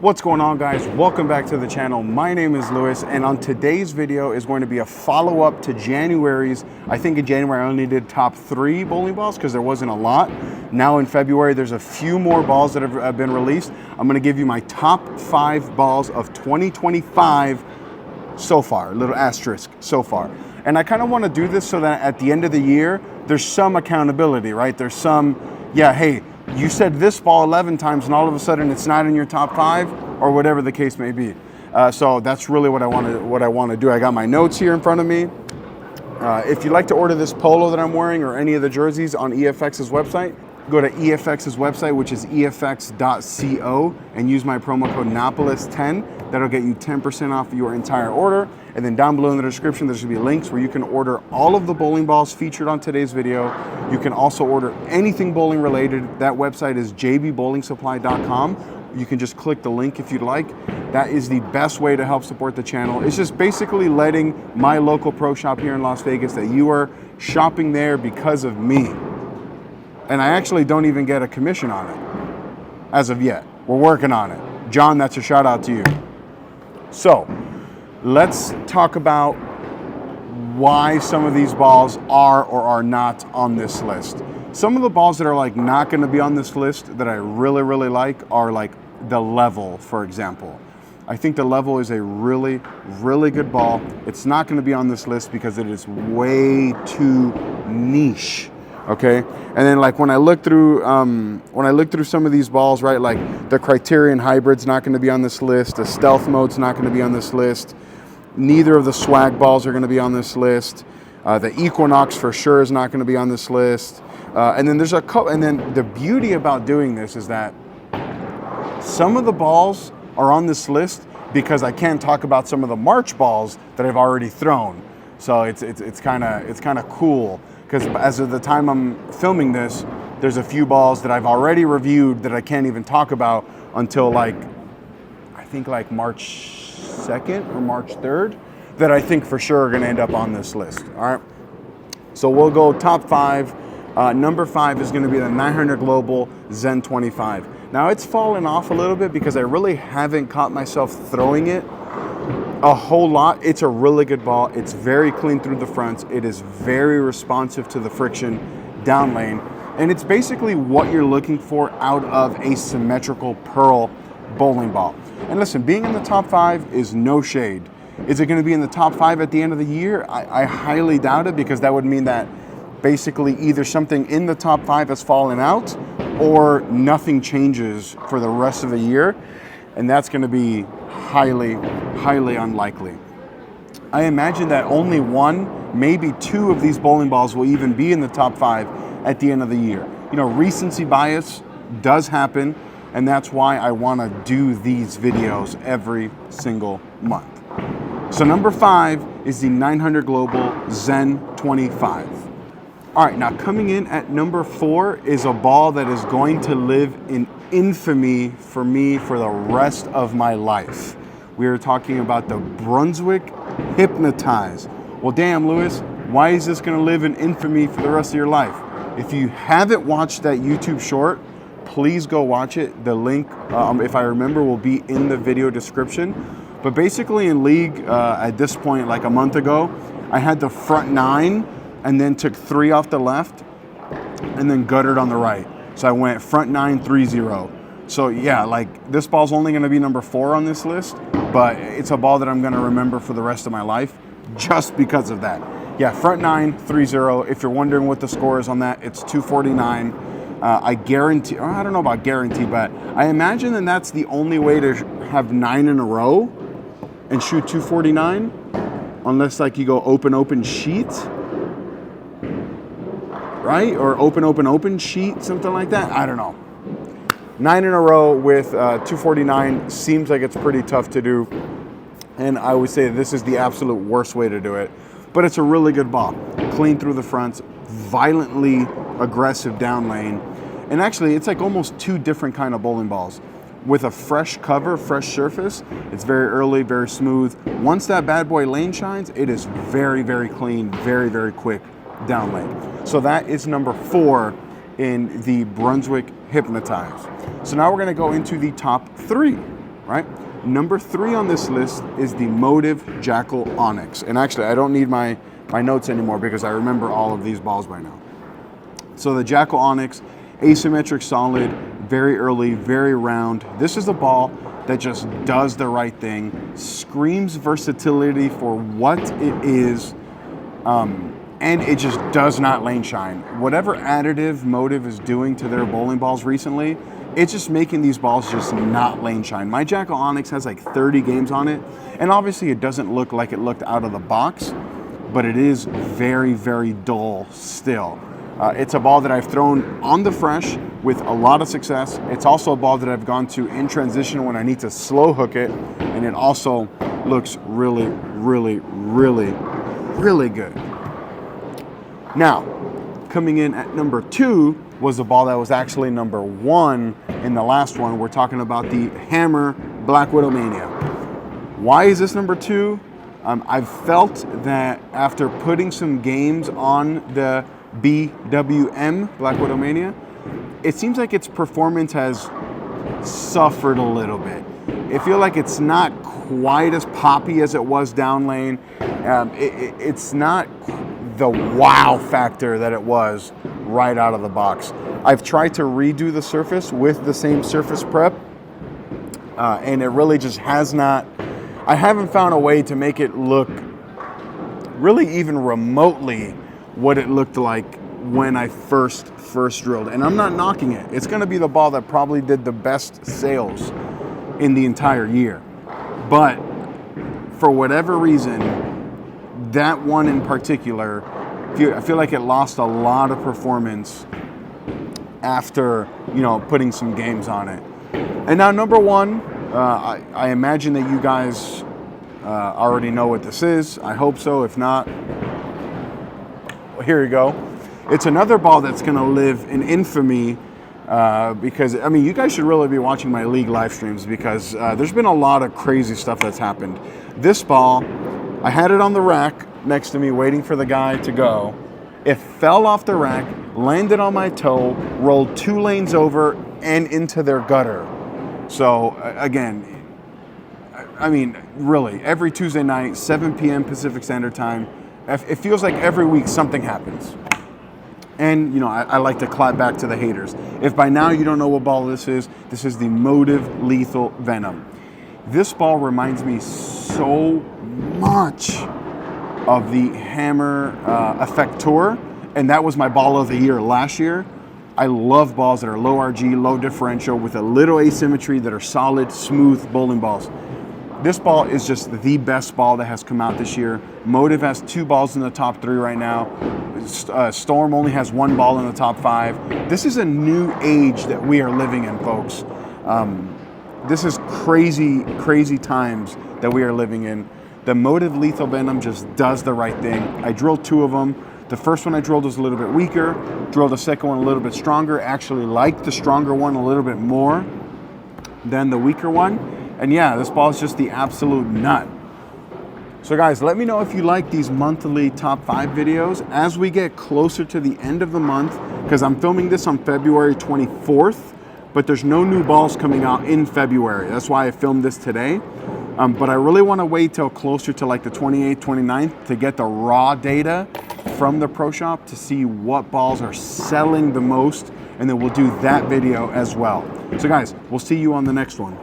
What's going on, guys? Welcome back to the channel. My name is Lewis, and on today's video is going to be a follow-up to January's. I think in January I only did top 3 bowling balls because there wasn't a lot. Now in February there's a few more balls that have been released. I'm going to give you my top 5 balls of 2025 so far, a little asterisk so far. And I kind of want to do this so that at the end of the year there's some accountability, right? There's some, yeah, hey, you said this ball 11 times and all of a sudden it's not in your top 5 or whatever the case may be. So that's really what I want to do. I got my notes here in front of me. If you'd like to order this polo that I'm wearing or any of the jerseys on EFX's website, go to EFX's website, which is efx.co, and use my promo code Napoles10. That'll get you 10% off your entire order. And then down below in the description, there should be links where you can order all of the bowling balls featured on today's video. You can also order anything bowling related. That website is jbbowlingsupply.com. You can just click the link if you'd like. That is the best way to help support the channel. It's just basically letting my local pro shop here in Las Vegas that you are shopping there because of me. And I actually don't even get a commission on it as of yet. We're working on it. John, that's a shout out to you. So let's talk about why some of these balls are or are not on this list. Some of the balls that are like not going to be on this list that I really like are like the Level, for example. I think the Level is a really good ball. It's not going to be on this list because it is way too niche. Okay, and then like when I look through some of these balls, right, like the Criterion Hybrid's not going to be on this list. The Stealth Mode's not going to be on this list. Neither of the Swag balls are going to be on this list. The Equinox for sure is not going to be on this list. And then there's a couple. And then the beauty about doing this is that some of the balls are on this list because I can't talk about some of the March balls that I've already thrown. So it's kind of cool. Because as of the time I'm filming this, there's a few balls that I've already reviewed that I can't even talk about until like, I think like March 2nd or March 3rd, that I think for sure are going to end up on this list. All right. So we'll go top 5. Number 5 is going to be the 900 Global Zen 25. Now it's fallen off a little bit because I really haven't caught myself throwing it a whole lot. It's a really good ball. It's very clean through the fronts. It is very responsive to the friction down lane. And it's basically what you're looking for out of a symmetrical pearl bowling ball. And listen, being in the top 5 is no shade. Is it going to be in the top 5 at the end of the year? I highly doubt it, because that would mean that basically either something in the top 5 has fallen out or nothing changes for the rest of the year. And that's going to be highly unlikely. I imagine that only 1, maybe 2 of these bowling balls will even be in the top 5 at the end of the year. You know, recency bias does happen, and that's why I want to do these videos every single month. So number 5 is the 900 Global Zen 25. All right, now coming in at number 4 is a ball that is going to live in infamy for me for the rest of my life. We are talking about the Brunswick Hypnotized. Well, damn, Lewis, why is this going to live in infamy for the rest of your life? If you haven't watched that YouTube short, please go watch it. The link, if I remember, will be in the video description. But basically in League, at this point, like a month ago, I had the front 9 and then took 3 off the left and then guttered on the right. So I went front 9, 3-0. So yeah, like this ball's only going to be number 4 on this list, but it's a ball that I'm going to remember for the rest of my life just because of that. Yeah, front 9, 3-0. If you're wondering what the score is on that, it's 249. I guarantee, or I don't know about guarantee, but I imagine that that's the only way to have 9 in a row and shoot 249, unless like you go open sheet, right? Or open sheet, something like that. I don't know. 9 in a row with 249 seems like it's pretty tough to do. And I would say this is the absolute worst way to do it. But it's a really good ball. Clean through the fronts, violently aggressive down lane. And actually, it's like almost 2 different kind of bowling balls. With a fresh cover, fresh surface, it's very early, very smooth. Once that bad boy lane shines, it is very clean, very quick down lane. So that is number 4 in the Brunswick Hypnotized. So now we're going to go into the top 3. right? Number 3 on this list is the Motive Jackal Onyx. And actually, I don't need my notes anymore because I remember all of these balls by now. So the Jackal Onyx, asymmetric solid, very early, very round. This is a ball that just does the right thing, screams versatility for what it is, and it just does not lane shine. Whatever additive Motive is doing to their bowling balls recently, it's just making these balls just not lane shine. My Jackal Onyx has like 30 games on it, and obviously it doesn't look like it looked out of the box, but it is very, very dull still. It's a ball that I've thrown on the fresh with a lot of success. It's also a ball that I've gone to in transition when I need to slow hook it, and it also looks really, really, really, really good. Now, coming in at number 2 was a ball that was actually number 1 in the last one. We're talking about the Hammer Black Widow Mania. Why is this number 2? I've felt that after putting some games on the BWM, Black Widow Mania, it seems like its performance has suffered a little bit. I feel like it's not quite as poppy as it was down lane. It's not the wow factor that it was right out of the box. I've tried to redo the surface with the same surface prep, and it really just has not. I haven't found a way to make it look really even remotely what it looked like when I first drilled. And I'm not knocking it. It's going to be the ball that probably did the best sales in the entire year. But for whatever reason, that one in particular, I feel like it lost a lot of performance after, putting some games on it. And now number 1, I imagine that you guys already know what this is. I hope so. If not, well, here you go. It's another ball that's going to live in infamy because, you guys should really be watching my league live streams because there's been a lot of crazy stuff that's happened. This ball, I had it on the rack next to me waiting for the guy to go. It fell off the rack, landed on my toe, rolled 2 lanes over and into their gutter. So again, really, every Tuesday night, 7 p.m. Pacific Standard Time, it feels like every week something happens. And, I like to clap back to the haters. If by now you don't know what ball this is the Motive Lethal Venom. This ball reminds me so much of the Hammer Effector, and that was my ball of the year last year. I love balls that are low RG, low differential, with a little asymmetry, that are solid, smooth bowling balls. This ball is just the best ball that has come out this year. Motive has 2 balls in the top 3 right now. Storm only has 1 ball in the top 5. This is a new age that we are living in, folks. This is crazy, crazy times that we are living in. The Motive Lethal Venom just does the right thing. I drilled 2 of them. The first one I drilled was a little bit weaker. Drilled the second one a little bit stronger. Actually liked the stronger one a little bit more than the weaker one. And yeah, this ball is just the absolute nut. So guys, let me know if you like these monthly top 5 videos as we get closer to the end of the month, because I'm filming this on February 24th, but there's no new balls coming out in February. That's why I filmed this today. But I really want to wait till closer to like the 28th, 29th to get the raw data from the pro shop to see what balls are selling the most, and then we'll do that video as well. So guys, we'll see you on the next one.